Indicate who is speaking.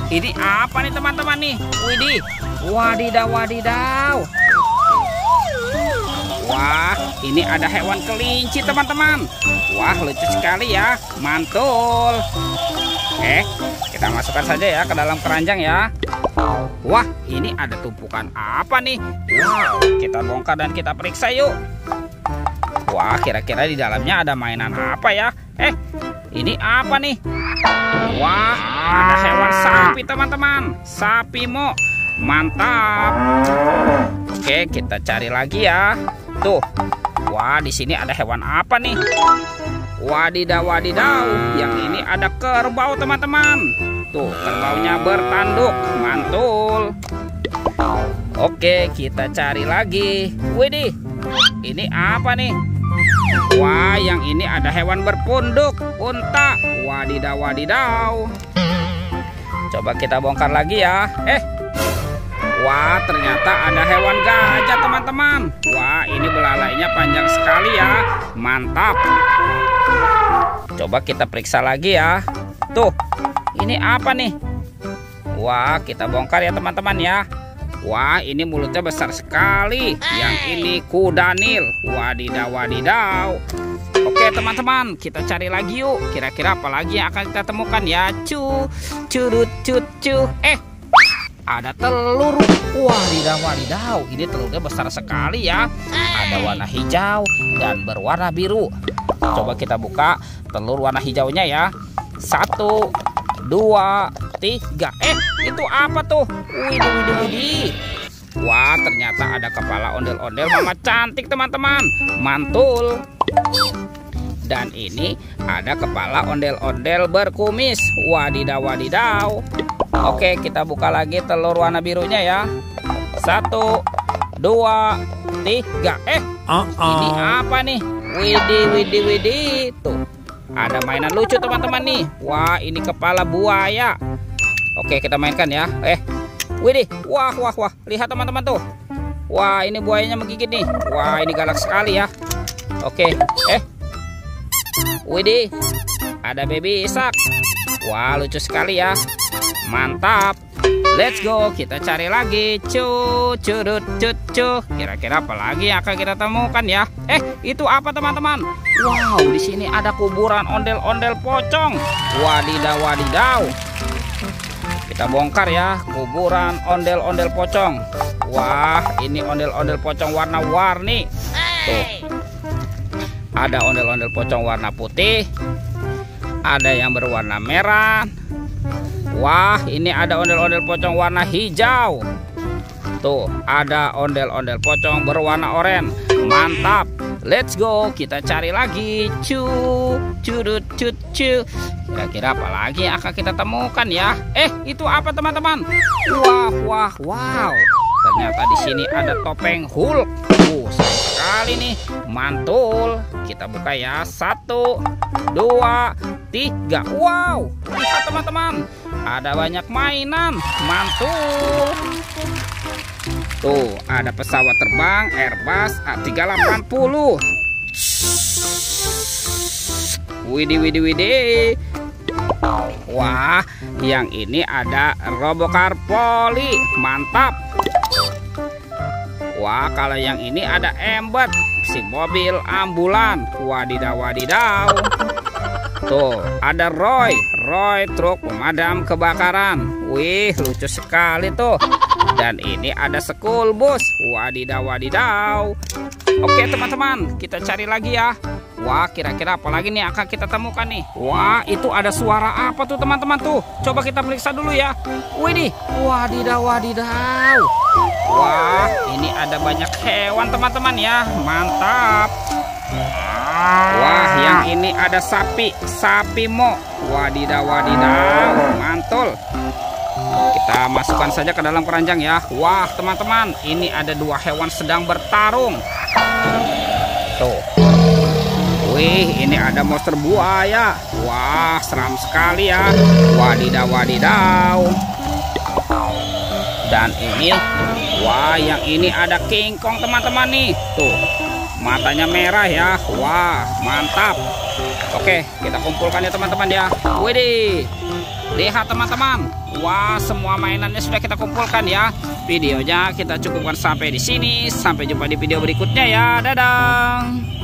Speaker 1: Ini apa nih teman-teman nih? Widih, wadidaw, wadidaw. Wah, ini ada hewan kelinci teman-teman. Wah, lucu sekali ya, mantul. Kita masukkan saja ya ke dalam keranjang ya. Wah, ini ada tumpukan apa nih? Wow, kita bongkar dan kita periksa yuk. Wah, kira-kira di dalamnya ada mainan apa ya? Ini apa nih? Wah, ada hewan sapi teman-teman. Sapi mo, mantap. Oke, kita cari lagi ya. Tuh, wah di sini ada hewan apa nih? Wadidaw, wadidaw. Yang ini ada kerbau teman-teman. Tuh, kerbaunya bertanduk, mantul. Oke, kita cari lagi. Widih, ini apa nih? Wah, yang ini ada hewan berpunduk, unta. Wadidaw, wadidaw. Coba kita bongkar lagi ya. Wah, ternyata ada hewan gajah teman-teman. Wah, ini belalainya panjang sekali ya. Mantap. Coba kita periksa lagi ya. Tuh, ini apa nih? Wah, kita bongkar ya teman-teman ya. Wah, ini mulutnya besar sekali. Yang ini kuda Nil. Wadidaw, wadidaw. Oke teman-teman, kita cari lagi yuk. Kira-kira apa lagi yang akan kita temukan ya? Curut, cu. Ada telur. Wadidaw, wadidaw. Ini telurnya besar sekali ya. Ada warna hijau dan berwarna biru. Coba kita buka telur warna hijaunya ya. 1, 2, 3. Itu apa tuh? Widih. Wah, ternyata ada kepala ondel-ondel mama cantik teman-teman. Mantul. Dan ini ada kepala ondel-ondel berkumis. Wadidaw, wadidaw. Oke, kita buka lagi telur warna birunya ya. 1, 2, 3. Ini apa nih? Widih. Tuh, ada mainan lucu teman-teman nih. Wah, ini kepala buaya. Oke, kita mainkan ya. Widih. Wah. Lihat teman-teman tuh. Wah, ini buayanya menggigit nih. Wah, ini galak sekali ya. Oke. Widih. Ada baby shark. Wah, lucu sekali ya. Mantap. Let's go, kita cari lagi. Curut. Kira-kira apa lagi yang akan kita temukan ya? Itu apa teman-teman? Wow, di sini ada kuburan ondel-ondel pocong. Wadidaw, wadidaw. Kita bongkar ya, kuburan ondel-ondel pocong. Wah, ini ondel-ondel pocong warna-warni. Tuh. Ada ondel-ondel pocong warna putih. Ada yang berwarna merah. Wah, ini ada ondel-ondel pocong warna hijau. Tuh, ada ondel-ondel pocong berwarna oranye. Mantap. Let's go, kita cari lagi. Curut. Kira-kira apa lagi yang akan kita temukan ya? Itu apa teman-teman? Wow. Ternyata di sini ada topeng Hulk. Sayang sekali nih. Mantul. Kita buka ya. 1, 2, 3. Wow, lihat teman-teman. Ada banyak mainan. Mantul. Tuh, ada pesawat terbang Airbus A380. Widih. Wah, yang ini ada Robocar Poli. Mantap. Wah, kalau yang ini ada Embed, si mobil ambulan. Wadidaw. Tuh, ada Roy truk pemadam kebakaran. Wih, lucu sekali tuh. Dan ini ada school bus. Wadidaw. Oke teman-teman, kita cari lagi ya. Wah, kira-kira apa lagi nih akan kita temukan nih? Wah, itu ada suara apa tuh teman-teman tuh? Coba kita periksa dulu ya. Widih, wadidaw. Wah, ini ada banyak hewan teman-teman ya. Mantap. Wah, yang ini ada sapi mo. Wadidaw, mantul. Kita masukkan saja ke dalam keranjang ya. Wah, teman-teman, ini ada 2 hewan sedang bertarung. Tuh. Wih, ini ada monster buaya. Wah, seram sekali ya. Wadidaw. Dan ini, wah, yang ini ada King Kong teman-teman nih. Tuh, matanya merah ya. Wah, mantap. Oke, kita kumpulkan ya teman-teman ya. Widih. Lihat teman-teman. Wah, semua mainannya sudah kita kumpulkan ya. Videonya kita cukupkan sampai di sini. Sampai jumpa di video berikutnya ya. Dadah.